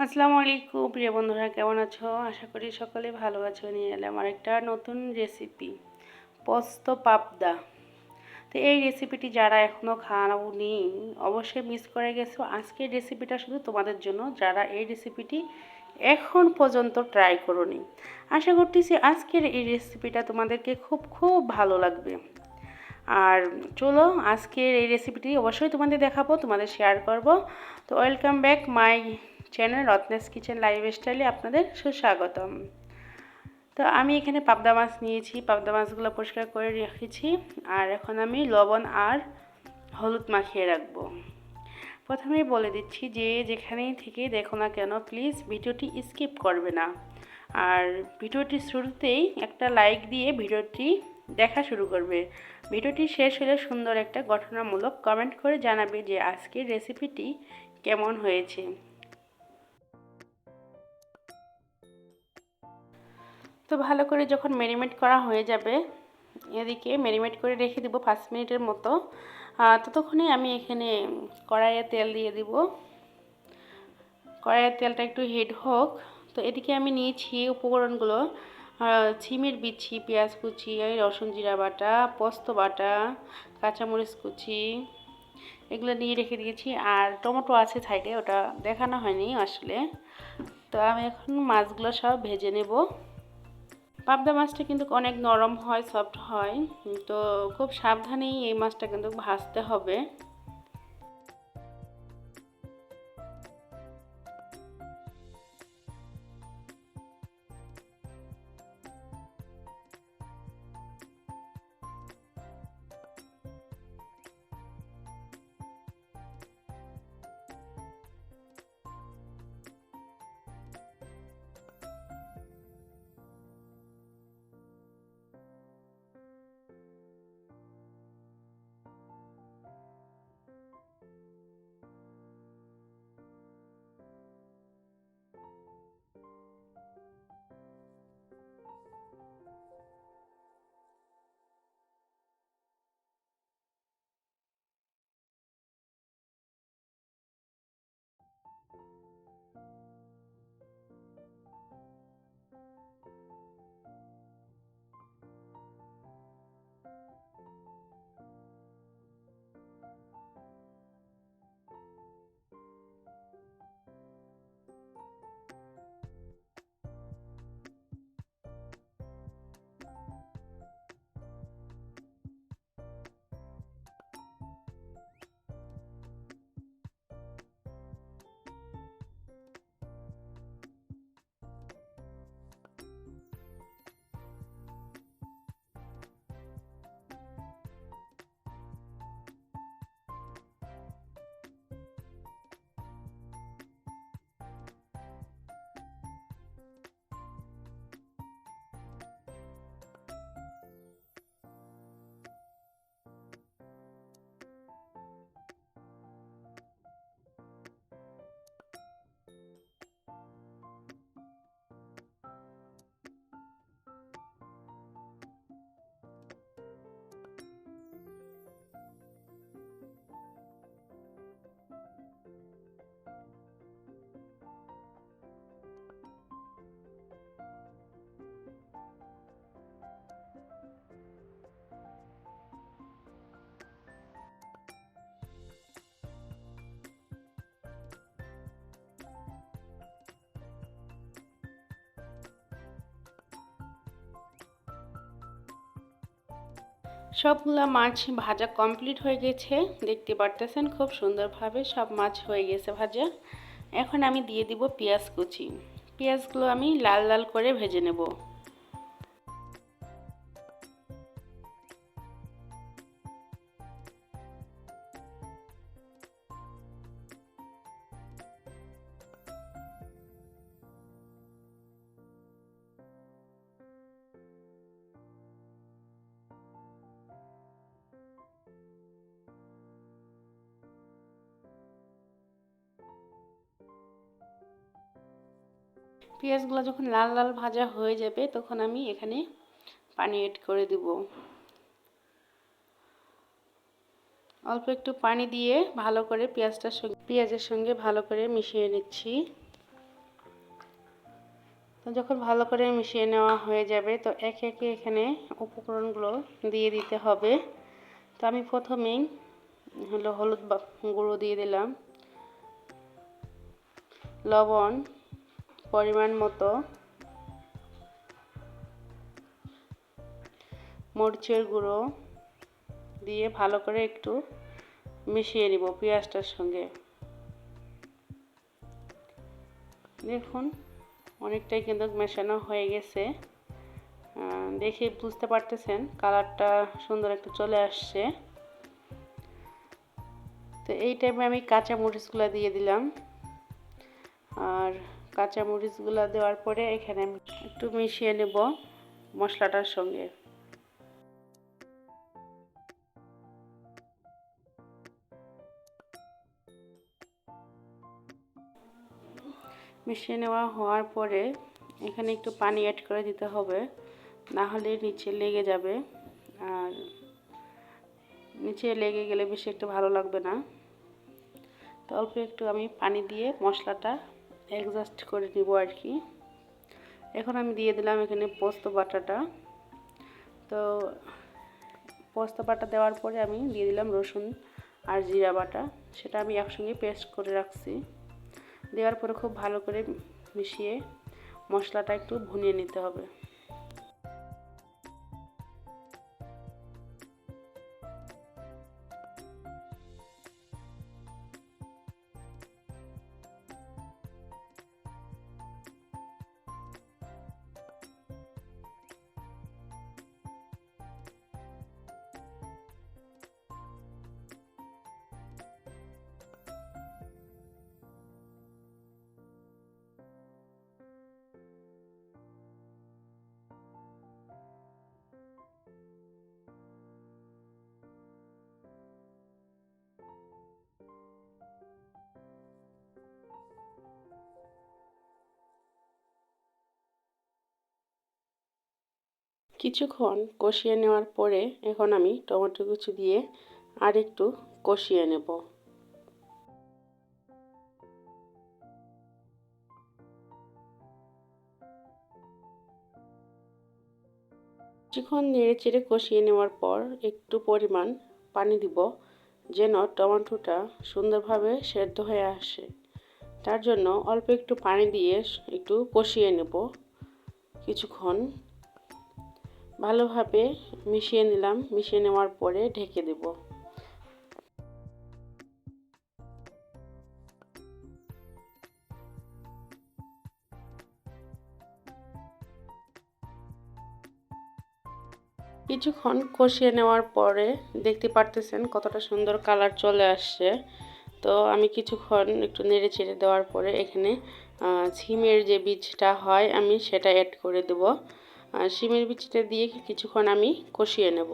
আসসালামু আলাইকুম প্রিয় বন্ধুরা, কেমন আছো? আশা করি সকলে ভালো আছো। নিয়ে এলাম আরেকটা নতুন রেসিপি, পোস্ত পাবদা। তো এই রেসিপিটি যারা এখনও খাওনি অবশ্যই মিস করে গেছো। আজকের রেসিপিটা শুধু তোমাদের জন্য, যারা এই রেসিপিটি এখন পর্যন্ত ট্রাই করোনি। আশা করতেছি আজকের এই রেসিপিটা তোমাদেরকে খুব খুব ভালো লাগবে। আর চলো, আজকের এই রেসিপিটি অবশ্যই তোমাদের দেখাবো, তোমাদের শেয়ার করব। তো ওয়েলকাম ব্যাক মাই চ্যানেল রত্নেস কিচেন লাইফস্টাইলে আপনাদের সুস্বাগতম। তো আমি এখানে পাবদা মাছ নিয়েছি, পাবদা মাছগুলো পরিষ্কার করে রেখেছি। আর এখন আমি লবণ আর হলুদ মাখিয়ে রাখবো। প্রথমেই বলে দিচ্ছি, যে যেখানেই থেকে দেখো না কেন প্লিজ ভিডিওটি স্কিপ করবে না। আর ভিডিওটির শুরুতেই একটা লাইক দিয়ে ভিডিওটি দেখা শুরু করবে। ভিডিওটি শেষ হলে সুন্দর একটা গঠনমূলক কমেন্ট করে জানাবে যে আজকের রেসিপিটি কেমন হয়েছে। তো ভালো করে যখন ম্যারিনেট করা হয়ে যাবে, এদিকে ম্যারিনেট করে রেখে দেবো 5 মিনিটের মতো। ততক্ষণে আমি এখানে কড়াইয়ে তেল দিয়ে দিব। কড়াইয়ের তেলটা একটু হিট হোক। তো এদিকে আমি নিয়েছি উপকরণগুলো: ছিমের বিচি, পেঁয়াজ কুচি, রসুন জিরা বাটা, পোস্ত বাটা, কাঁচামরিচ কুচি, এগুলো নিয়ে রেখে দিয়েছি। আর টমেটো আছে সাইডে, ওটা দেখানো হয়নি আসলে। তো আমি এখন মাছগুলো সব ভেজে নেব। পাবদা মাছটা কিন্তু অনেক নরম হয়, সফট হয়। তো খুব সাবধানেই এই মাছটা কিন্তু ভাজতে হবে। সবগুলা মাছ ভাজা কমপ্লিট হয়ে গেছে, দেখতে পারতেছেন খুব সুন্দরভাবে সব মাছ হয়ে গেছে ভাজা। এখন আমি দিয়ে দিব পেঁয়াজ কুচি। পেঁয়াজগুলো আমি লাল লাল করে ভেজে নেব। পেঁয়াজগুলো যখন লাল লাল ভাজা হয়ে যাবে, তখন আমি এখানে পানি এড করে দেব। অল্প একটু পানি দিয়ে ভালো করে পেঁয়াজের সঙ্গে ভালো করে মিশিয়ে নিচ্ছি। তো যখন ভালো করে মিশিয়ে নেওয়া হয়ে যাবে তো একে একে এখানে উপকরণগুলো দিয়ে দিতে হবে। তো আমি প্রথমেই হলুদ গুঁড়ো দিয়ে দিলাম, লবণ পরিমাণ মতো, মরিচের গুঁড়ো দিয়ে ভালো করে একটু মিশিয়ে নিব পেঁয়াজটার সঙ্গে। দেখুন অনেকটাই কিন্তু মেশানো হয়ে গেছে, দেখে বুঝতে পারতেছেন কালারটা সুন্দর একটা চলে আসছে। তো এই টাইমে আমি কাঁচা মরিচগুলো দিয়ে দিলাম, আর কাঁচা মরিচগুলো দেওয়ার পরে এখানে আমি একটু মিশিয়ে নেব মশলাটার সঙ্গে। মিশিয়ে নেওয়া হওয়ার পরে এখানে একটু পানি অ্যাড করে দিতে হবে, না হলে নিচে লেগে যাবে, আর নিচে লেগে গেলে বেশি একটু ভালো লাগবে না। তো অল্প একটু আমি পানি দিয়ে মশলাটা অ্যাডজাস্ট করে নিব আর কি। এখন আমি দিয়ে দিলাম এখানে পোস্ত বাটাটা। তো পোস্ত বাটা দেওয়ার পরে আমি দিয়ে দিলাম রসুন আর জিরা বাটা, সেটা আমি একসঙ্গে পেস্ট করে রাখছি। দেওয়ার পরে খুব ভালো করে মিশিয়ে মশলাটা একটু ভুনিয়ে নিতে হবে। কিছুক্ষণ কষিয়ে নেওয়ার পরে এখন আমি টমেটো কুচি দিয়ে আর একটু কষিয়ে নেব। কিছুক্ষণ নেড়ে চেড়ে কষিয়ে নেওয়ার পর একটু পরিমাণ পানি দিব, যেন টমেটোটা সুন্দরভাবে সেদ্ধ হয়ে আসে। তার জন্য অল্প একটু পানি দিয়ে একটু কষিয়ে নেব। কিছুক্ষণ ভালোভাবে মিশিয়ে নিলাম, মিশিয়ে নেওয়ার পরে ঢেকে দেব। কিছুক্ষণ কষিয়ে নেওয়ার পরে দেখতে পারতেছেন কতটা সুন্দর কালার চলে আসছে। তো আমি কিছুক্ষণ একটু নেড়ে চেড়ে দেওয়ার পরে এখানে শিমের যে বীজটা হয় আমি সেটা অ্যাড করে দেব। শিমের বীজটা দিয়ে কিছুক্ষণ আমি কষিয়ে নেব।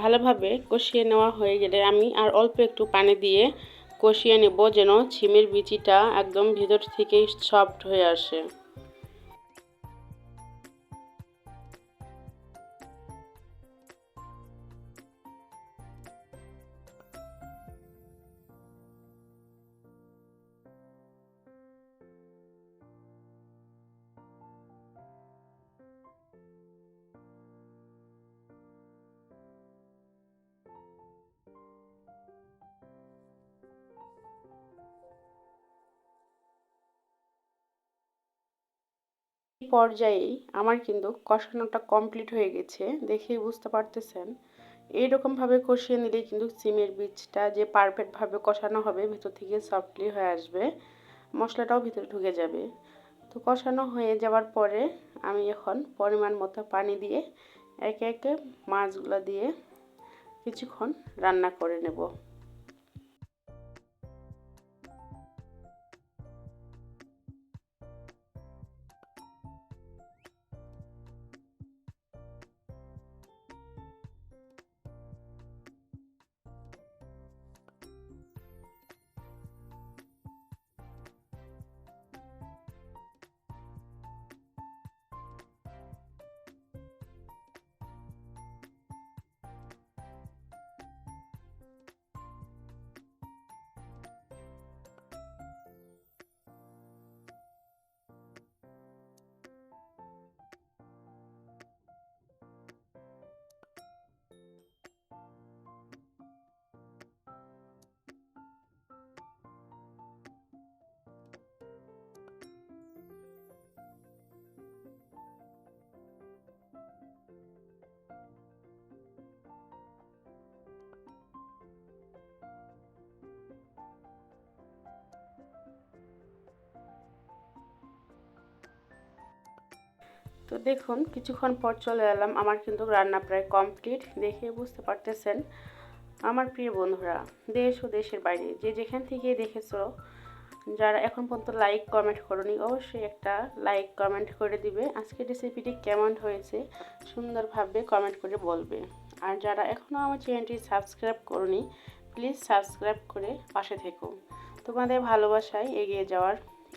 ভালোভাবে কষিয়ে নেওয়া হয়ে গেলে আমি আর অল্প একটু পানি দিয়ে কষিয়ে নেব, যেন শিমের বিচিটা একদম ভিতর থেকেই সফট হয়ে আসে। এই পর্যায়েই আমার কিন্তু কষানোটা কমপ্লিট হয়ে গেছে, দেখেই বুঝতে পারতেছেন। এইরকমভাবে কষিয়ে নিলেই কিন্তু সিমের বীজটা যে পারফেক্টভাবে কষানো হবে, ভিতর থেকে সফটলি হয়ে আসবে, মশলাটাও ভিতরে ঢুকে যাবে। তো কষানো হয়ে যাওয়ার পরে আমি এখন পরিমাণ মতো পানি দিয়ে একে একে মাছগুলো দিয়ে কিছুক্ষণ রান্না করে নেব। তো দেখুন কিছুক্ষণ পর চলে এলাম, আমার কিন্তু রান্না প্রায় কমপ্লিট। দেখে বুঝতে পারতেছেন আমার প্রিয় বন্ধুরা, দেশ ও দেশের বাইরে যে যেখান থেকে দেখেছো, যারা এখন পর্যন্ত লাইক কমেন্ট করোনি অবশ্যই একটা লাইক কমেন্ট করে দিবে। আজকের রেসিপিটি কেমন হয়েছে সুন্দরভাবে কমেন্ট করে বলবে। আর যারা এখনও আমার চ্যানেলটি সাবস্ক্রাইব করোনি প্লিজ সাবস্ক্রাইব করে পাশে থেকো। তোমাদের ভালোবাসায় এগিয়ে যাওয়ার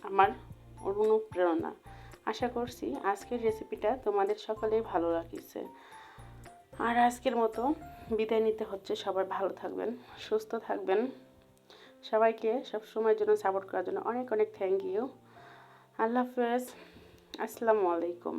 আমার অনুপ্রেরণা। আশা করছি আজকের রেসিপিটা তোমাদের সকলেই ভালো লাগছে। আর আজকের মতো বিদায় নিতে হচ্ছে। সবাই ভালো থাকবেন, সুস্থ থাকবেন। সবাইকে সবসময়ের জন্য সাপোর্ট করার জন্য অনেক অনেক থ্যাংক ইউ। আল্লাহ হাফেজ, আসসালামু আলাইকুম।